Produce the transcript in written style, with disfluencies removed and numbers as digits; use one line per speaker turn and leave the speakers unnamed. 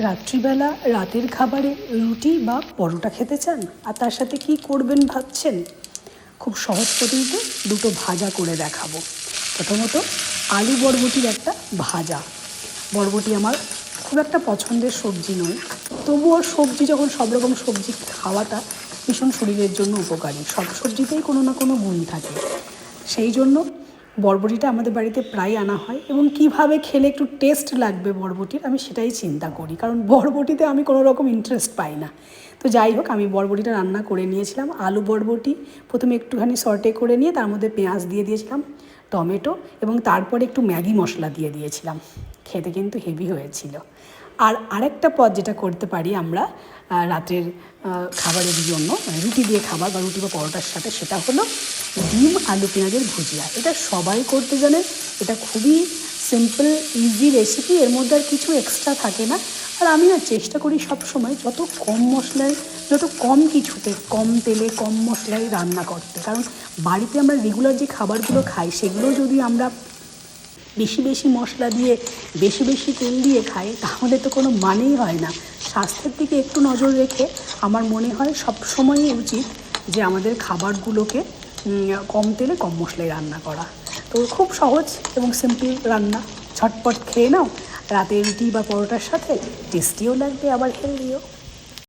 রাত্রিবেলা রাতের খাবারে রুটি বা পরোটা খেতে চান আর তার সাথে কি করবেন ভাবছেন? খুব সহজ পদ্ধতিতে দুটো ভাজা করে দেখাবো। প্রথমত আলু বরবটির একটা ভাজা। বরবটি আমার খুব একটা পছন্দের সবজি নয়, তবুও সবজি যখন সব রকম সবজি খাওয়াটা ভীষণ শরীরের জন্য উপকারী। সব সবজিতেই কোনো না কোনো গুণ থাকে, সেই জন্য বরবটিটা আমাদের বাড়িতে প্রায় আনা হয় এবং কিভাবে খেলে একটু টেস্ট লাগবে বরবটির আমি সেটাই চিন্তা করি, কারণ বরবটিতে আমি কোনো রকম ইন্টারেস্ট পাই না। তো যাই হোক, আমি বরবটিটা রান্না করে নিয়েছিলাম। আলু বরবটি প্রথমে একটুখানি সর্টে করে নিয়ে তার মধ্যে পেঁয়াজ দিয়ে দিয়েছিলাম, টমেটো, এবং তারপরে একটু ম্যাগি মশলা দিয়ে দিয়েছিলাম। খেতে কিন্তু হেভি হয়েছিল। আর আরেকটা পদ যেটা করতে পারি আমরা রাতের খাবারের জন্য, রুটি দিয়ে খাবার বা রুটি বা পরোটার সাথে, সেটা হলো ডিম আলু পেঁয়াজের ভুজিয়া। এটা সবাই করতে জানে, এটা খুবই সিম্পল ইজি রেসিপি, এর মধ্যে আর কিছু এক্সট্রা থাকে না। আর আমি চেষ্টা করি সব সময় যত কম মশলায়, যত কম কিছুতে, কম তেলে কম মশলায় রান্না করতে, কারণ বাড়িতে আমরা রেগুলার যে খাবারগুলো খাই সেগুলো যদি আমরা বেশি বেশি মশলা দিয়ে বেশি বেশি তেল দিয়ে খাই তাহলে তো কোনো মানেই হয় না। স্বাস্থ্যের দিকে একটু নজর রেখে আমার মনে হয় সব সময়ই উচিত যে আমাদের খাবারগুলোকে কম তেলে কম মশলায় রান্না করা। তো খুব সহজ এবং সিম্পল রান্না, ঝটপট খেয়ে নাও রাতে রুটি বা পরোটার সাথে, টেস্টিও লাগবে আবার হেলদিও।